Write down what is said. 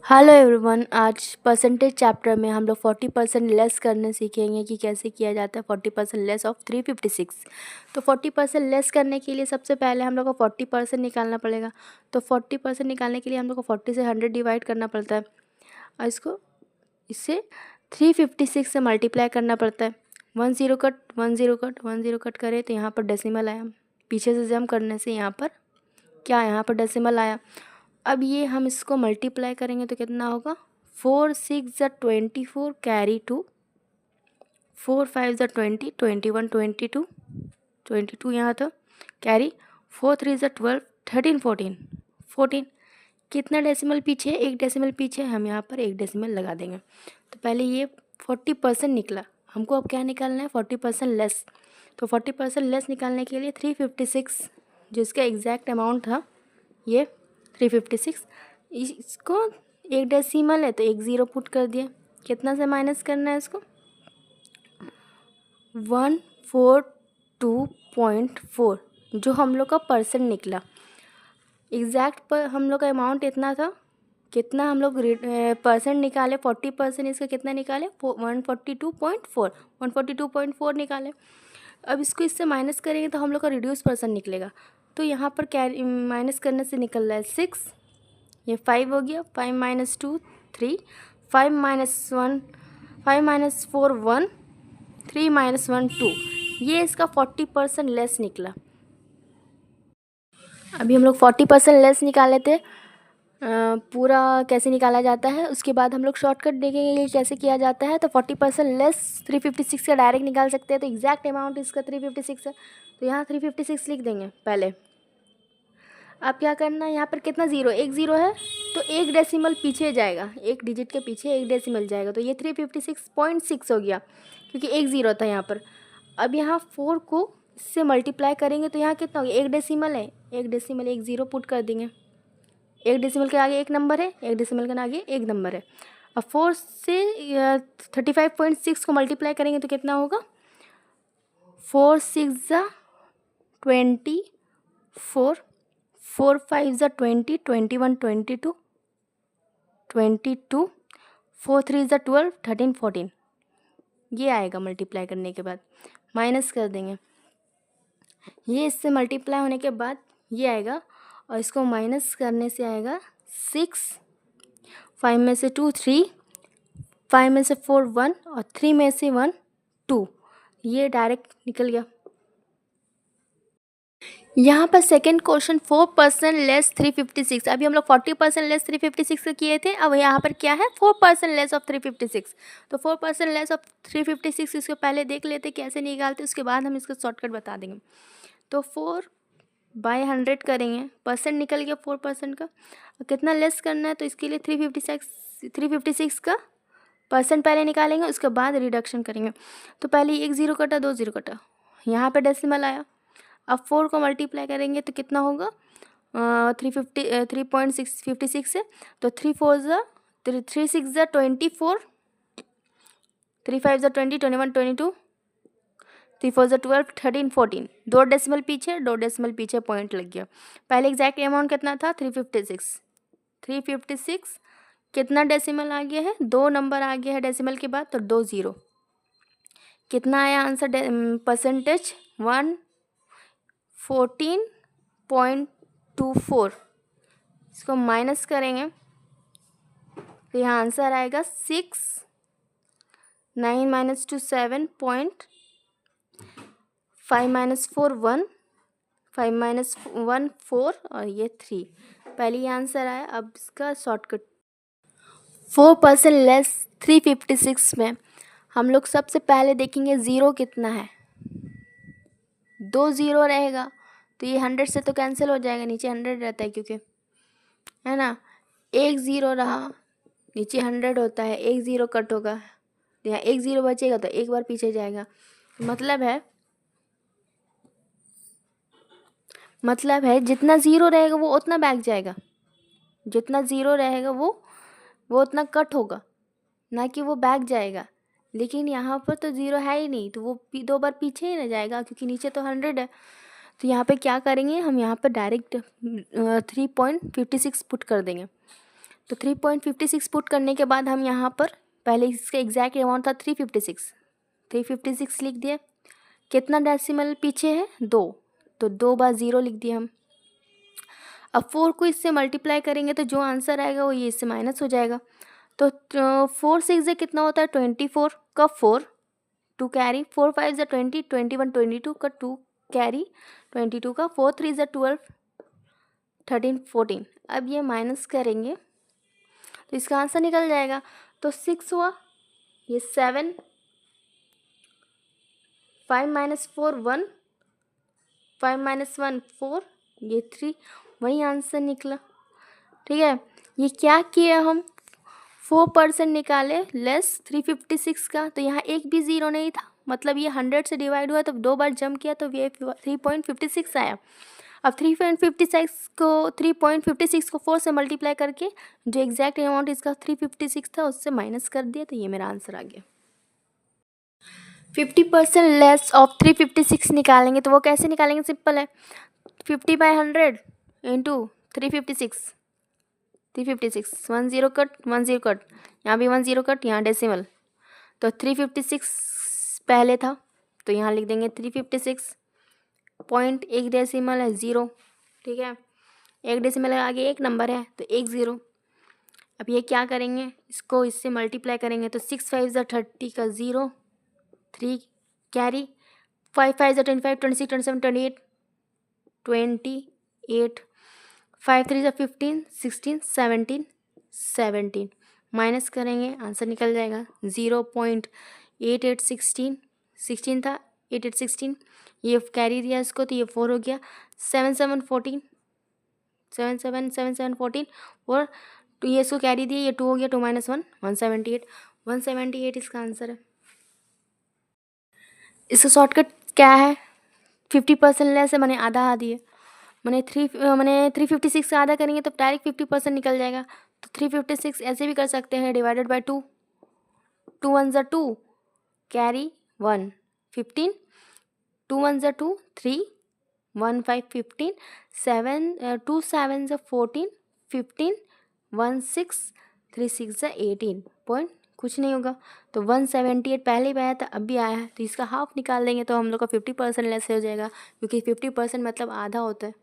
Hello everyone. आज percentage chapter में हम लोग 40% लेस करने सीखेंगे कि कैसे किया जाता है 40% लेस ऑफ 356। तो 40% लेस करने के लिए सबसे पहले हम लोग को 40% निकालना पड़ेगा। तो 40% निकालने के लिए हम लोग को 40 से 100 डिवाइड करना पड़ता है और इससे 356 से मल्टीप्लाई करना पड़ता है। 10 कट 10 कट करें तो यहाँ पर डेसिमल आया। पीछे से जम करने से यहाँ पर डेसिमल आया। अब ये हम इसको मल्टीप्लाई करेंगे तो कितना होगा, 4 6 ज़ा 24 कैरी 2, 4 5 ज़ा 20, 21 22, 22 यहाँ था कैरी, 4 3 ज़ा 12, 13 14, 14 कितना डेसिमल पीछे, एक डेसिमल पीछे, हम यहाँ पर एक डेसिमल लगा देंगे। तो पहले ये 40% निकला, हमको अब क्या निकालना है, 40% लेस। तो 40% लेस निकालने के लिए 356 जो इसका एग्जैक्ट अमाउंट था, ये 356, इसको एक डेसिमल है तो एक ज़ीरो पुट कर दिया। कितना से माइनस करना है इसको, 142.4 जो हम लोग का परसेंट निकला। एग्जैक्ट पर हम लोग का अमाउंट इतना था, कितना हम लोग परसेंट निकाले, 40% इसका कितना निकाले, 142.4 निकाले। अब इसको इससे माइनस करेंगे तो हम लोग का रिड्यूस परसेंट निकलेगा। तो यहाँ पर कैरी माइनस करने से निकल रहा है 6, ये 5 हो गया, 5 माइनस 2 3, 5 माइनस 1 5 माइनस 4 1, 3 माइनस 1 2, ये इसका 40% लेस निकला। अभी हम लोग 40% लेस निकाले थे। पूरा कैसे निकाला जाता है उसके बाद हम लोग शॉर्टकट देखेंगे कि कैसे किया जाता है। तो 40% लेस 356 का डायरेक्ट निकाल सकते हैं। तो एग्जैक्ट अमाउंट इसका 356 है, तो यहाँ 356 लिख देंगे पहले। अब क्या करना है, यहाँ पर कितना ज़ीरो, एक ज़ीरो है तो एक डेसिमल पीछे जाएगा, एक डिजिट के पीछे एक डेसिमल जाएगा। तो ये 356.6 हो गया क्योंकि एक ज़ीरो था यहाँ पर। अब यहाँ 4 को इससे मल्टीप्लाई करेंगे तो यहाँ कितना हो गया, एक डेसिमल है, एक डेसिमल एक ज़ीरो पुट कर देंगे। एक डेसिमल के आगे एक नंबर है, एक डेसिमल के आगे एक नंबर है। अब 4 से 35.6 को मल्टीप्लाई करेंगे तो कितना होगा, 4 6 ज़ा 24, 4 5 ज़ा 20, 21 22, 22, 4 3 ज़ा 12, 13 14, ये आएगा मल्टीप्लाई करने के बाद। माइनस कर देंगे, ये इससे मल्टीप्लाई होने के बाद ये आएगा और इसको माइनस करने से आएगा 6, 5 में से 2 3, 5 में से 4 1 और 3 में से 1 2, ये डायरेक्ट निकल गया। यहाँ पर सेकंड क्वेश्चन 4% लेस 356। अभी हम लोग 40% लेस 356 का किए थे, अब यहाँ पर क्या है 4% लेस ऑफ 356। तो 4% लेस ऑफ 356 इसको पहले देख लेते कैसे निकालते, उसके बाद हम इसका शॉर्टकट बता देंगे। तो 4/100 करेंगे, परसेंट निकल गया 4% का। कितना लेस करना है तो इसके लिए 356 का परसेंट पहले निकालेंगे, उसके बाद रिडक्शन करेंगे। तो पहले एक ज़ीरो कटा, दो ज़ीरो कटा, यहाँ पे डेसिमल आया। अब 4 को मल्टीप्लाई करेंगे तो कितना होगा, 3.56 से, तो 3 4 ज़ा 3 6 ज़ा 24, 3 5 ज़ा 20, 21 22, 3 4 ज़ा 12, 13 14, दो डेसिमल पीछे पॉइंट लग गया। पहले एग्जैक्ट अमाउंट कितना था, 356 कितना डेसिमल आ गया है, दो नंबर आ गया है डेसिमल के बाद, तो 2 ज़ीरो। कितना आया आंसर, परसेंटेज 114.24। इसको माइनस करेंगे तो यहाँ आंसर आएगा 6, 9 माइनस 2 7, 5 माइनस 4 1, 5 माइनस 1 4 और ये 3। पहले ये आंसर आया। अब इसका शॉर्टकट 4% लेस 356 में हम लोग सबसे पहले देखेंगे ज़ीरो कितना है, 2 ज़ीरो रहेगा तो ये 100 से तो कैंसिल हो जाएगा, नीचे 100 रहता है क्योंकि, है ना। एक ज़ीरो रहा, नीचे 100 होता है, एक ज़ीरो कट होगा तो यहाँ एक ज़ीरो बचेगा तो एक बार पीछे जाएगा। मतलब है जितना ज़ीरो रहेगा वो उतना बैक जाएगा, जितना ज़ीरो रहेगा वो उतना कट होगा, ना कि वो बैक जाएगा। लेकिन यहाँ पर तो ज़ीरो है ही नहीं, तो वो दो बार पीछे ही ना जाएगा क्योंकि नीचे तो 100 है। तो यहाँ पे क्या करेंगे, हम यहाँ पर डायरेक्ट 3.56 पुट कर देंगे। तो 3.56 पुट करने के बाद हम यहाँ पर पहले इसका एग्जैक्ट अमाउंट था 356 लिख दिया। कितना डेसिमल पीछे है 2, तो 2 बार 0 लिख दिया हम। अब 4 को इससे मल्टीप्लाई करेंगे तो जो आंसर आएगा वो ये इससे माइनस हो जाएगा। तो 4 6 कितना होता है 24 का 4 2 कैरी, 4 5 20 21 22 का 2 कैरी, 22 का 4 3 12 13 14। अब ये माइनस करेंगे तो इसका आंसर निकल जाएगा। तो 6 हुआ, ये 7, 5 - 4 1, 5 - 1 4, ये 3, वही आंसर निकला। ठीक है, ये क्या किया हम 4% निकाले लेस 356 का, तो यहाँ एक भी ज़ीरो नहीं था, मतलब ये 100 से डिवाइड हुआ तो 2 बार जंप किया तो ये 3.56 आया। अब 3.56 को 4 से मल्टीप्लाई करके जो एग्जैक्ट अमाउंट इसका 356 था उससे माइनस कर दिया, तो ये मेरा आंसर आ गया। 50% लेस ऑफ 356 निकालेंगे तो वो कैसे निकालेंगे, सिंपल है, 50/100 इंटू 356, 1 0 कट 1 0 कट, यहाँ भी 1 0 कट, यहाँ डेसिमल, तो 356 पहले था तो यहाँ लिख देंगे 356 पॉइंट, एक डेसिमल है 0, ठीक है, एक डेसिमल आगे एक नंबर है तो 1 0। अब ये क्या करेंगे, इसको इससे मल्टीप्लाई करेंगे तो 6 5 30 का 0, 3 कैरी, 5 5 25 26 27 28 28, 5 3 15 16 17 17, माइनस करेंगे आंसर निकल जाएगा 0.8816, 16 था 8816, ये कैरी दिया इसको तो ये 4 हो गया, 7 7 14, 7 7 7 7 14, और तो ये इसको कैरी दिया, ये 2 हो गया, 2 - 1 178, 178 इसका आंसर है। इसका शॉर्टकट क्या है, 50% लेस है, मैंने आधा आधी है, मैंने 356 का आधा करेंगे तो डायरेक्ट 50% निकल जाएगा। तो 356 ऐसे भी कर सकते हैं, डिवाइडेड बाय 2, 2 1 2 कैरी 1 15, 2 1 2 3 1 5 15, 7 2 7 14 15, 1 6 3 6 18 पॉइंट, कुछ नहीं होगा। तो 178 पहले भी आया था, अब भी आया है, तो इसका हाफ निकाल देंगे तो हम लोग का 50% लेस हो जाएगा, क्योंकि 50% मतलब आधा होता है।